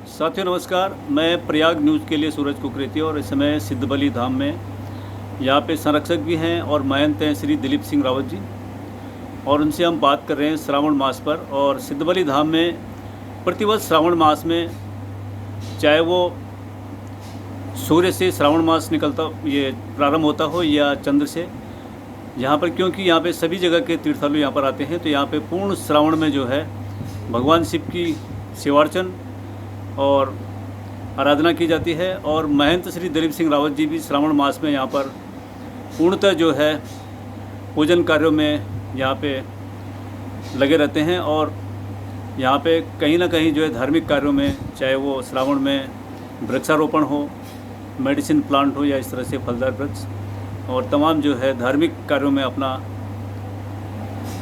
साथियों नमस्कार। मैं प्रयाग न्यूज़ के लिए सूरज कुकरेती और इस समय सिद्धबली धाम में यहाँ पे संरक्षक भी हैं और महंत हैं श्री दिलीप सिंह रावत जी, और उनसे हम बात कर रहे हैं श्रावण मास पर। और सिद्धबली धाम में प्रतिवर्ष श्रावण मास में, चाहे वो सूर्य से श्रावण मास निकलता ये प्रारंभ होता हो या चंद्र से, यहाँ पर क्योंकि यहाँ पे सभी जगह के तीर्थालु यहाँ पर आते हैं, तो यहाँ पे पूर्ण श्रावण में जो है भगवान शिव की सेवार्चन और आराधना की जाती है। और महंत श्री दिलीप सिंह रावत जी भी श्रावण मास में यहाँ पर पूर्णतः जो है पूजन कार्यों में यहाँ पे लगे रहते हैं। और यहाँ पे कहीं ना कहीं जो है धार्मिक कार्यों में, चाहे वो श्रावण में वृक्षारोपण हो, मेडिसिन प्लांट हो, या इस तरह से फलदार वृक्ष, और तमाम जो है धार्मिक कार्यों में अपना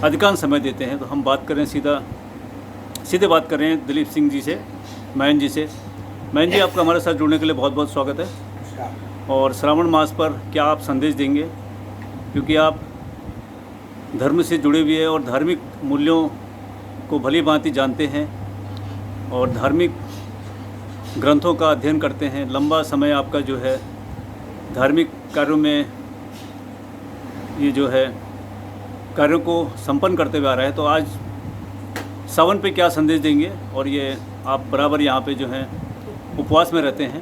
अधिकांश समय देते हैं। तो हम बात करें सीधे बात कर रहे हैं दिलीप सिंह जी से, महंत जी से। महंत जी, आपका हमारे साथ जुड़ने के लिए बहुत बहुत स्वागत है। और श्रावण मास पर क्या आप संदेश देंगे, क्योंकि आप धर्म से जुड़े हुए हैं और धार्मिक मूल्यों को भली भांति जानते हैं और धार्मिक ग्रंथों का अध्ययन करते हैं। लंबा समय आपका जो है धार्मिक कार्यों में ये जो है कार्यों को संपन्न करते हुए आ रहा है, तो आज सावन पे क्या संदेश देंगे? और ये आप बराबर यहाँ पे जो है उपवास में रहते हैं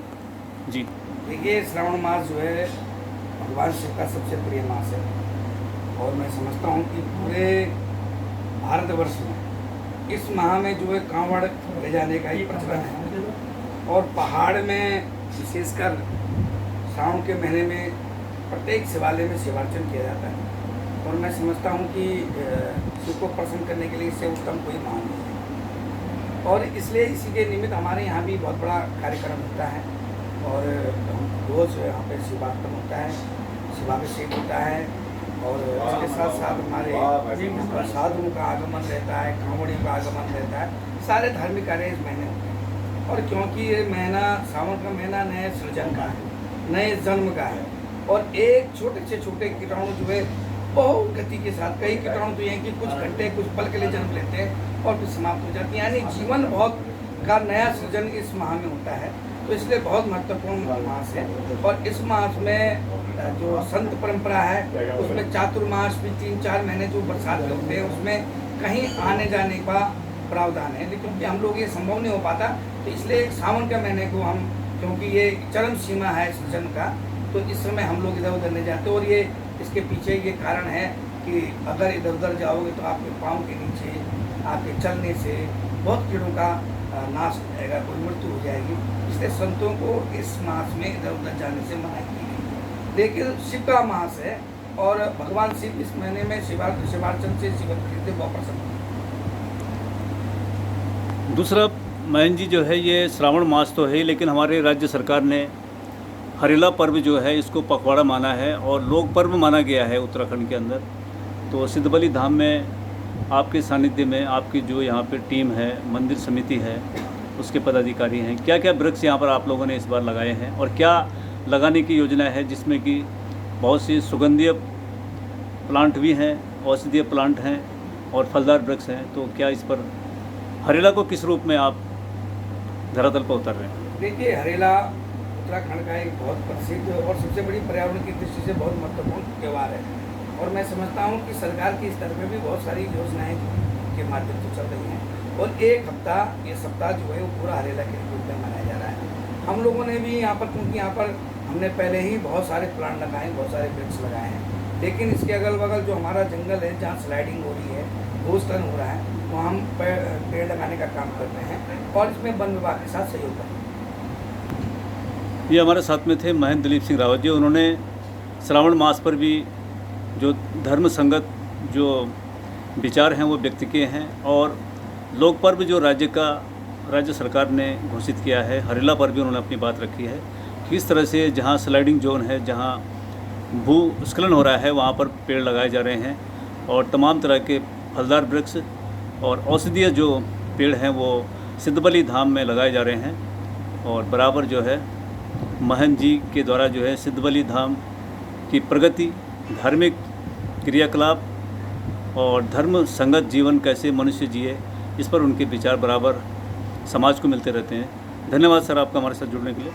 जी। देखिए, श्रावण मास जो है भगवान शिव का सबसे प्रिय मास है, और मैं समझता हूँ कि पूरे भारतवर्ष में इस माह में जो है कांवड़ ले जाने का ही प्रचलन है। और पहाड़ में विशेषकर श्रावण के महीने में प्रत्येक शिवालय में शिवार्चन किया जाता है, और मैं समझता हूँ कि शिव को प्रसन्न करने के लिए इससे उत्तम कोई माह नहीं है। और इसलिए इसी के निमित्त हमारे यहाँ भी बहुत बड़ा कार्यक्रम होता है, और रोज़ यहाँ पे शिवार्पण होता है, शिवाभिषेक होता है, और इसके साथ साथ हमारे साधुओं का आगमन रहता है, कांवड़ियों का आगमन रहता है। सारे धार्मिक कार्य इस महीने होते हैं। और क्योंकि ये महीना, सावन का महीना, नए सृजन का है, नए जन्म का है, और एक छोटे से छोटे कीटाणु जो है बहुत गति के साथ, कई कीटाणु तो ये हैं कि कुछ घंटे कुछ पल के लिए जन्म लेते हैं और फिर समाप्त हो जाती है। यानी जीवन बहुत का नया सृजन इस माह में होता है। तो इसलिए बहुत महत्वपूर्ण मास है। और इस मास में जो संत परंपरा है, उसमें चातुर्मास भी 3-4 महीने जो बरसात के होते हैं, उसमें कहीं आने जाने का प्रावधान है, लेकिन क्योंकि हम लोग ये संभव नहीं हो पाता, तो इसलिए सावन के महीने को हम, क्योंकि ये चरम सीमा है सृजन का, तो इस समय हम लोग इधर उधर नहीं जाते। और ये इसके पीछे ये कारण है कि अगर इधर उधर जाओगे तो आपके पाँव के नीचे, आपके चलने से बहुत कीड़ों का नाश हो जाएगा, कोई मृत्यु हो जाएगी। इसलिए संतों को इस मास में इधर उधर जाने से मना की गई। लेकिन शिव का मास है, और भगवान शिव इस महीने में शिवार्चन से जीवन खरीदते बहुत प्रसन्न। दूसरा महंत जी, जो है ये श्रावण मास तो है, लेकिन हमारे राज्य सरकार ने हरेला पर्व जो है इसको पखवाड़ा माना है और लोक पर्व माना गया है उत्तराखंड के अंदर। तो सिद्धबली धाम में आपके सानिध्य में आपकी जो यहाँ पे टीम है, मंदिर समिति है, उसके पदाधिकारी हैं, क्या क्या वृक्ष यहाँ पर आप लोगों ने इस बार लगाए हैं और क्या लगाने की योजना है, जिसमें कि बहुत सी सुगंधीय प्लांट भी हैं, औषधीय प्लांट हैं और फलदार वृक्ष हैं। तो क्या इस पर हरेला को किस रूप में आप धरातल पर उतर रहे हैं? देखिए, हरेला उत्तराखंड का एक बहुत प्रसिद्ध और सबसे बड़ी पर्यावरण की दृष्टि से बहुत महत्वपूर्ण त्यौहार है। और मैं समझता हूँ कि सरकार की स्तर पर भी बहुत सारी योजनाएं के माध्यम से चल रही हैं, और एक हफ्ता ये सप्ताह जो है वो पूरा हरेला के रूप में मनाया जा रहा है। हम लोगों ने भी यहाँ पर, क्योंकि यहाँ पर हमने पहले ही बहुत सारे प्लांट लगाए, बहुत सारे वृक्ष लगाए हैं, लेकिन इसके अगल बगल जो हमारा जंगल है, जहाँ स्लाइडिंग हो रही है, भूस्खलन हो रहा है, वहाँ हम पेड़ लगाने का काम कर रहे हैं, और इसमें वन विभाग के साथ सहयोग कर रहे हैं। ये हमारे साथ में थे महंत दिलीप सिंह रावत जी। उन्होंने श्रावण मास पर भी जो धर्म संगत जो विचार हैं वो व्यक्त किए हैं, और लोक पर्व जो राज्य सरकार ने घोषित किया है, हरेला पर भी उन्होंने अपनी बात रखी है। किस तरह से जहाँ स्लाइडिंग जोन है, जहाँ भूस्खलन हो रहा है, वहाँ पर पेड़ लगाए जा रहे हैं, और तमाम तरह के फलदार वृक्ष और औषधीय जो पेड़ हैं वो सिद्धबली धाम में लगाए जा रहे हैं। और बराबर जो है महंत जी के द्वारा जो है सिद्धबली धाम की प्रगति, धार्मिक क्रियाकलाप और धर्म संगत जीवन कैसे मनुष्य जिए, इस पर उनके विचार बराबर समाज को मिलते रहते हैं। धन्यवाद सर आपका हमारे साथ जुड़ने के लिए।